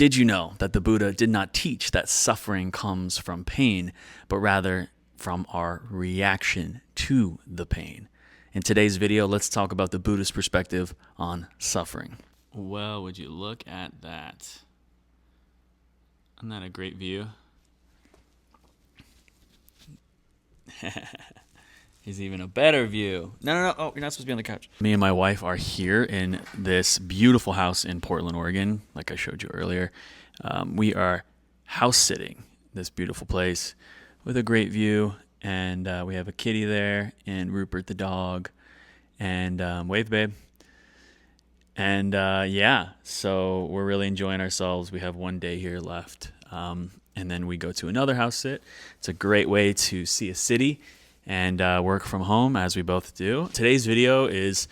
Did you know that the Buddha did not teach that suffering comes from pain, but rather from our reaction to the pain? In today's video, let's talk about the Buddhist perspective on suffering. Well, would you look at that? Isn't that a great view? He's even a better view. No. Oh, you're not supposed to be on the couch. Me and my wife are here in this beautiful house in Portland, Oregon, like I showed you earlier. We are house sitting this beautiful place with a great view. And we have a kitty there and Rupert the dog. And wave, babe. And so we're really enjoying ourselves. We have one day here left. And then we go to another house sit. It's a great way to see a city and work from home, as we both do. Today's video is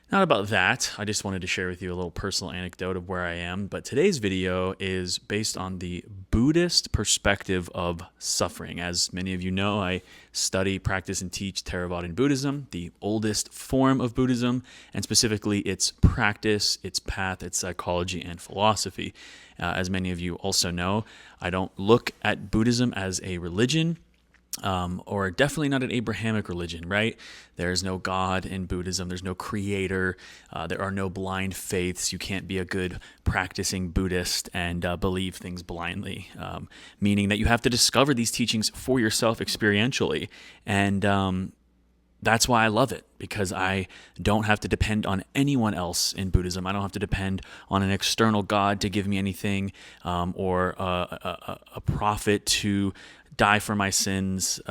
not about that. I just wanted to share with you a little personal anecdote of where I am. But today's video is based on the Buddhist perspective of suffering. As many of you know, I study, practice, and teach Theravadan Buddhism, the oldest form of Buddhism, and specifically its practice, its path, its psychology, and philosophy. As many of you also know, I don't look at Buddhism as a religion. Or definitely not an Abrahamic religion, right? There's no God in Buddhism. There's no creator. There are no blind faiths. You can't be a good practicing Buddhist and believe things blindly, meaning that you have to discover these teachings for yourself experientially. And that's why I love it, because I don't have to depend on anyone else in Buddhism. I don't have to depend on an external God to give me anything, or a prophet to die for my sins.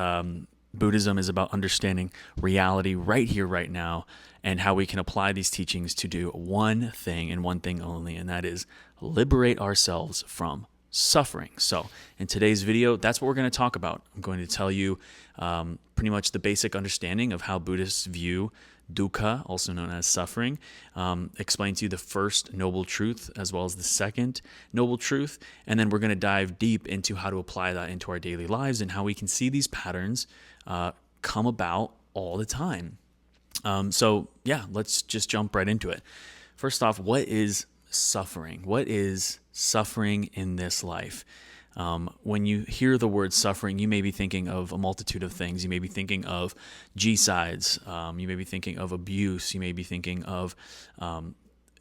Buddhism is about understanding reality right here, right now, and how we can apply these teachings to do one thing and one thing only, and that is liberate ourselves from suffering. So in today's video, that's what we're going to talk about. I'm going to tell you pretty much the basic understanding of how Buddhists view Dukkha, also known as suffering, explain to you the first noble truth as well as the second noble truth, and then we're going to dive deep into how to apply that into our daily lives and how we can see these patterns come about all the time. So let's just jump right into it. First off, what is suffering? What is suffering in this life? When you hear the word suffering, you may be thinking of a multitude of things. You may be thinking of G-sides. You may be thinking of abuse. You may be thinking of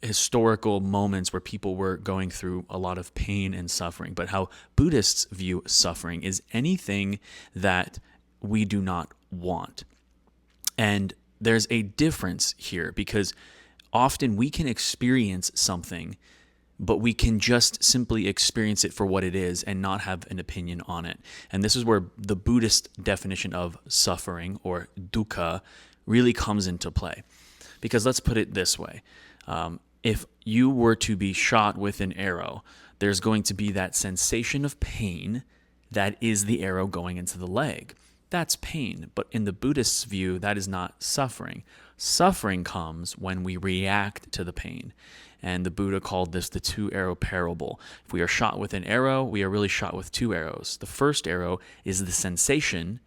historical moments where people were going through a lot of pain and suffering. But how Buddhists view suffering is anything that we do not want. And there's a difference here, because often we can experience something, but we can just simply experience it for what it is and not have an opinion on it. And this is where the Buddhist definition of suffering, or dukkha, really comes into play. Because let's put it this way. If you were to be shot with an arrow, there's going to be that sensation of pain that is the arrow going into the leg. That's pain. But in the Buddhist's view, that is not suffering. Suffering comes when we react to the pain. And the Buddha called this the two-arrow parable. If we are shot with an arrow, we are really shot with two arrows. The first arrow is the sensation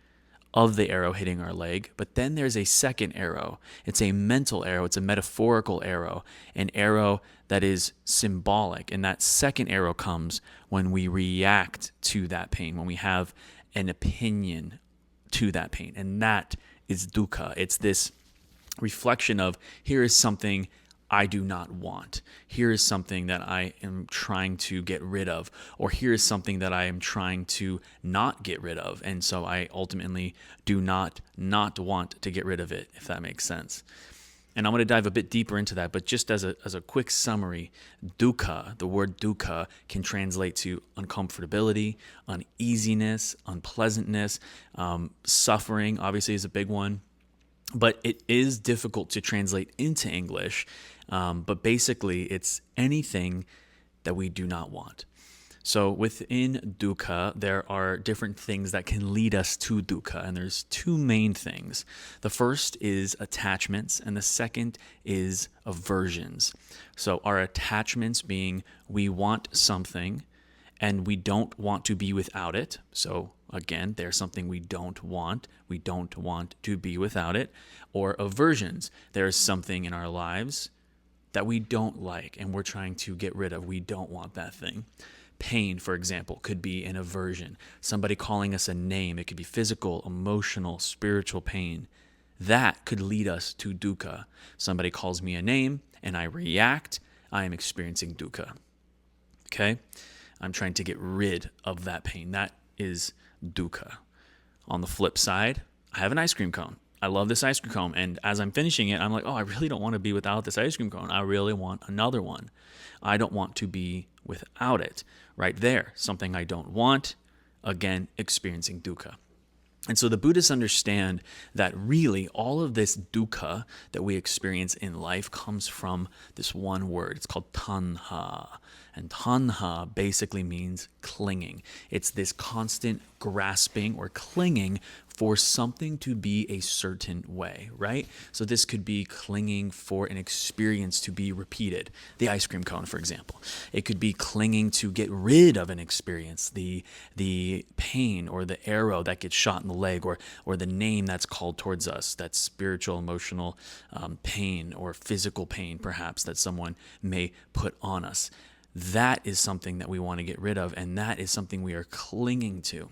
of the arrow hitting our leg, but then there's a second arrow. It's a mental arrow. It's a metaphorical arrow, an arrow that is symbolic. And that second arrow comes when we react to that pain, when we have an opinion to that pain. And that is dukkha. It's this reflection of, here is something I do not want. Here is something that I am trying to get rid of, or here is something that I am trying to not get rid of. And so I ultimately do not want to get rid of it, if that makes sense. And I'm going to dive a bit deeper into that, but just as a quick summary, dukkha, the word dukkha, can translate to uncomfortability, uneasiness, unpleasantness. Suffering, obviously, is a big one. But it is difficult to translate into English. But basically, it's anything that we do not want. So within dukkha, there are different things that can lead us to dukkha, and there's two main things. The first is attachments, and the second is aversions. So our attachments being, we want something, and we don't want to be without it. So again, there's something we don't want. We don't want to be without it. Or aversions. There's something in our lives that we don't like and we're trying to get rid of. We don't want that thing. Pain, for example, could be an aversion. Somebody calling us a name. It could be physical, emotional, spiritual pain. That could lead us to dukkha. Somebody calls me a name and I react. I am experiencing dukkha. Okay? I'm trying to get rid of that pain. That is dukkha. On the flip side, I have an ice cream cone. I love this ice cream cone. And as I'm finishing it, I'm like, oh, I really don't want to be without this ice cream cone. I really want another one. I don't want to be without it. Right there, something I don't want, again, experiencing dukkha. And so the Buddhists understand that really all of this dukkha that we experience in life comes from this one word. It's called tanha. And tanha basically means clinging. It's this constant grasping or clinging for something to be a certain way, right? So this could be clinging for an experience to be repeated. The ice cream cone, for example. It could be clinging to get rid of an experience, the pain or the arrow that gets shot in the leg, or the name that's called towards us, that spiritual, emotional pain or physical pain, perhaps, that someone may put on us. That is something that we want to get rid of, and that is something we are clinging to.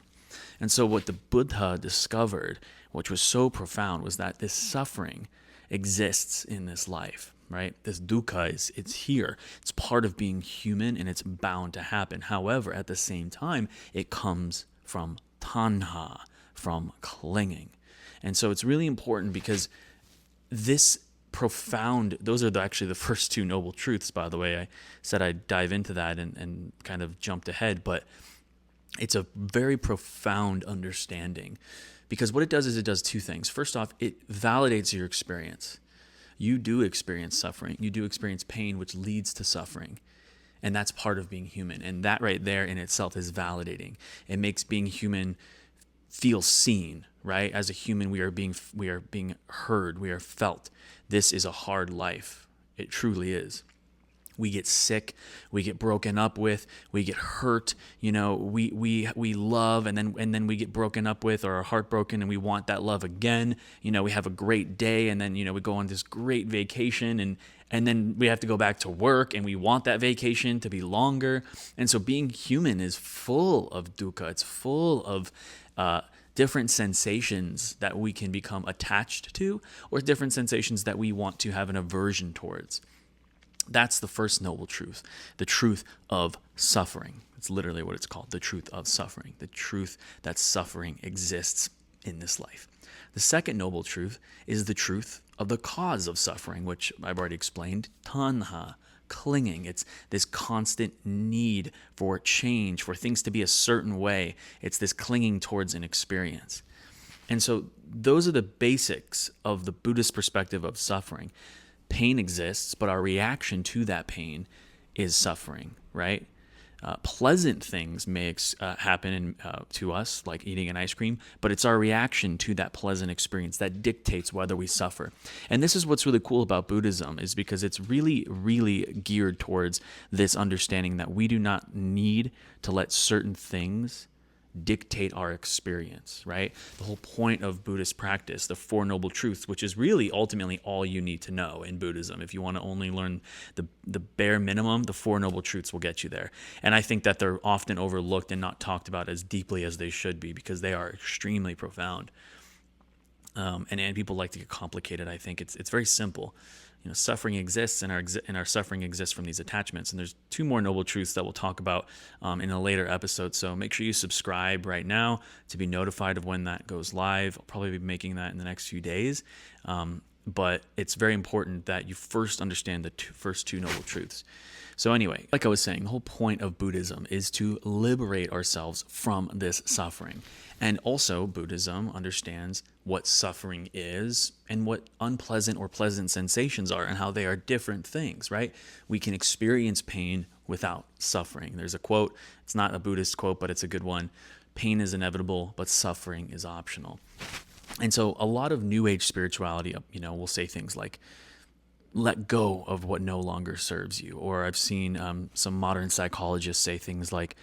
And so what the Buddha discovered, which was so profound, was that this suffering exists in this life, right? This dukkha it's here. It's part of being human, and it's bound to happen. However, at the same time, it comes from tanha, from clinging. And so it's really important because this profound, those are actually the first two noble truths, by the way. I said I'd dive into that and kind of jumped ahead, but it's a very profound understanding, because what it does is it does two things. First off, it validates your experience. You do experience suffering. You do experience pain, which leads to suffering. And that's part of being human. And that right there in itself is validating. It makes being human feel seen, right? As a human, we are being heard. We are felt. This is a hard life. It truly is. We get sick, we get broken up with, we get hurt, we love and then we get broken up with or are heartbroken and we want that love again. We have a great day and then, we go on this great vacation and then we have to go back to work and we want that vacation to be longer. And so being human is full of dukkha. It's full of different sensations that we can become attached to, or different sensations that we want to have an aversion towards. That's the first noble truth, the truth of suffering. It's literally what it's called, the truth of suffering, the truth that suffering exists in this life. The second noble truth is the truth of the cause of suffering, which I've already explained, tanha, clinging. It's this constant need for change, for things to be a certain way. It's this clinging towards an experience. And so those are the basics of the Buddhist perspective of suffering. Pain exists, but our reaction to that pain is suffering, right? Pleasant things may happen to us, like eating an ice cream, but it's our reaction to that pleasant experience that dictates whether we suffer. And this is what's really cool about Buddhism, is because it's really, really geared towards this understanding that we do not need to let certain things dictate our experience, right? The whole point of Buddhist practice, the Four Noble Truths, which is really ultimately all you need to know in Buddhism. If you want to only learn the bare minimum, the Four Noble Truths will get you there. And I think that they're often overlooked and not talked about as deeply as they should be, because they are extremely profound. And people like to get complicated. I think it's very simple. Suffering exists, and our suffering exists from these attachments. And there's two more noble truths that we'll talk about in a later episode. So make sure you subscribe right now to be notified of when that goes live. I'll probably be making that in the next few days. But it's very important that you first understand the first two noble truths. So anyway, like I was saying, the whole point of Buddhism is to liberate ourselves from this suffering. And also, Buddhism understands what suffering is and what unpleasant or pleasant sensations are, and how they are different things, right? We can experience pain without suffering. There's a quote, it's not a Buddhist quote, but it's a good one. Pain is inevitable, but suffering is optional. And so a lot of New Age spirituality, will say things like, let go of what no longer serves you. Or I've seen some modern psychologists say things like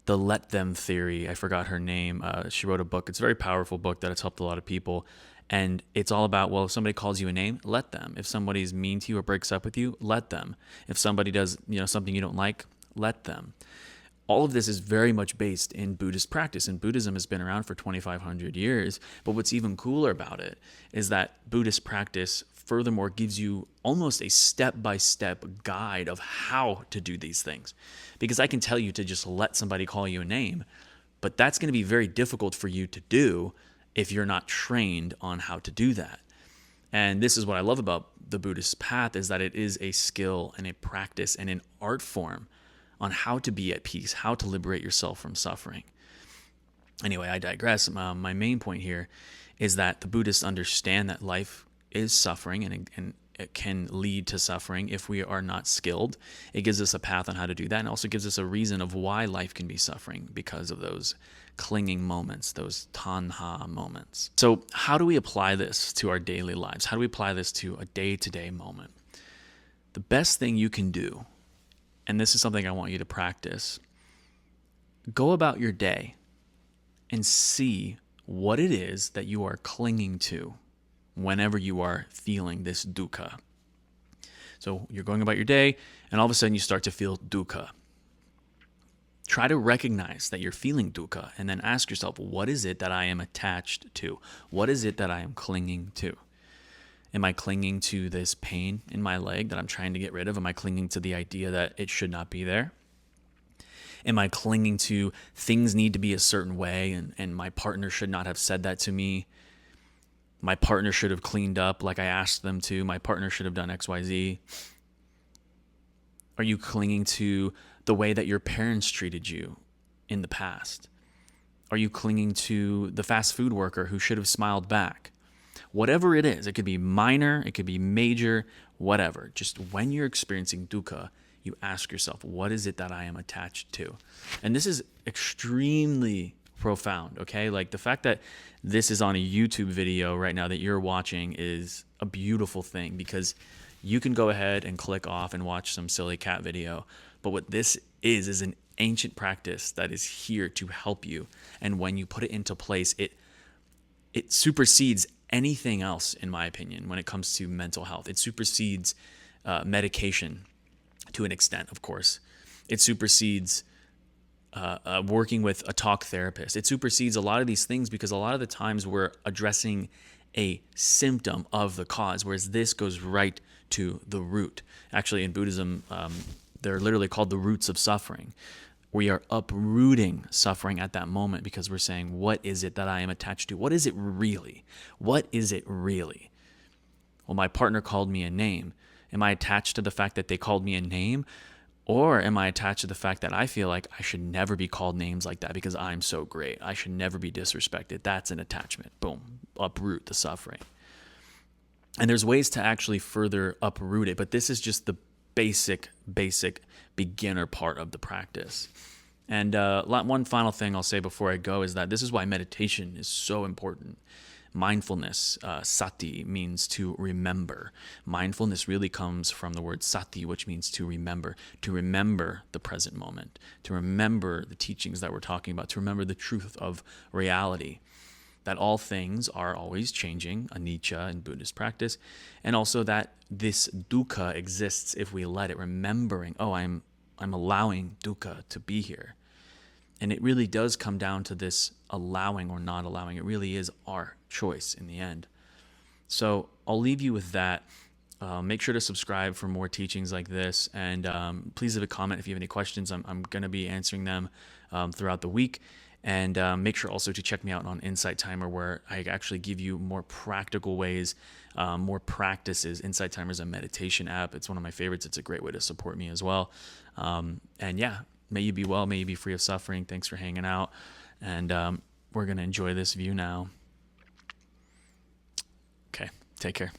the let them theory. I forgot her name. She wrote a book. It's a very powerful book that has helped a lot of people. And it's all about, well, if somebody calls you a name, let them. If somebody's mean to you or breaks up with you, let them. If somebody does, something you don't like, let them. All of this is very much based in Buddhist practice, and Buddhism has been around for 2,500 years. But what's even cooler about it is that Buddhist practice furthermore gives you almost a step-by-step guide of how to do these things. Because I can tell you to just let somebody call you a name, but that's going to be very difficult for you to do if you're not trained on how to do that. And this is what I love about the Buddhist path, is that it is a skill and a practice and an art form on how to be at peace, how to liberate yourself from suffering. Anyway, I digress. My main point here is that the Buddhists understand that life is suffering, and it can lead to suffering if we are not skilled. It gives us a path on how to do that, and also gives us a reason of why life can be suffering because of those clinging moments, those tanha moments. So how do we apply this to our daily lives? How do we apply this to a day-to-day moment? The best thing you can do, and this is something I want you to practice, go about your day and see what it is that you are clinging to whenever you are feeling this dukkha. So you're going about your day, and all of a sudden you start to feel dukkha. Try to recognize that you're feeling dukkha, and then ask yourself, what is it that I am attached to? What is it that I am clinging to? Am I clinging to this pain in my leg that I'm trying to get rid of? Am I clinging to the idea that it should not be there? Am I clinging to things need to be a certain way, and my partner should not have said that to me? My partner should have cleaned up like I asked them to. My partner should have done X, Y, Z. Are you clinging to the way that your parents treated you in the past? Are you clinging to the fast food worker who should have smiled back? Whatever it is, it could be minor, it could be major, whatever. Just when you're experiencing dukkha, you ask yourself, what is it that I am attached to? And this is extremely profound, okay? Like the fact that this is on a YouTube video right now that you're watching is a beautiful thing, because you can go ahead and click off and watch some silly cat video. But what this is an ancient practice that is here to help you. And when you put it into place, it supersedes anything else, in my opinion, when it comes to mental health. It supersedes medication to an extent, of course. It supersedes working with a talk therapist. It supersedes a lot of these things, because a lot of the times we're addressing a symptom of the cause, whereas this goes right to the root. Actually, in Buddhism, they're literally called the roots of suffering. We are uprooting suffering at that moment, because we're saying, what is it that I am attached to? What is it really? What is it really? Well, my partner called me a name. Am I attached to the fact that they called me a name? Or am I attached to the fact that I feel like I should never be called names like that because I'm so great? I should never be disrespected. That's an attachment. Boom. Uproot the suffering. And there's ways to actually further uproot it, but this is just the basic beginner part of the practice. And one final thing I'll say before I go is that this is why meditation is so important. Mindfulness, sati, means to remember. Mindfulness really comes from the word sati, which means to remember the present moment, to remember the teachings that we're talking about, to remember the truth of reality, that all things are always changing, anicca in Buddhist practice, and also that this dukkha exists if we let it, remembering, I'm allowing dukkha to be here. And it really does come down to this allowing or not allowing. It really is our choice in the end. So I'll leave you with that. Make sure to subscribe for more teachings like this. And please leave a comment if you have any questions. I'm going to be answering them throughout the week. And make sure also to check me out on Insight Timer, where I actually give you more practical ways, more practices. Insight Timer is a meditation app. It's one of my favorites. It's a great way to support me as well. And yeah, may you be well. May you be free of suffering. Thanks for hanging out. And we're going to enjoy this view now. Okay, take care.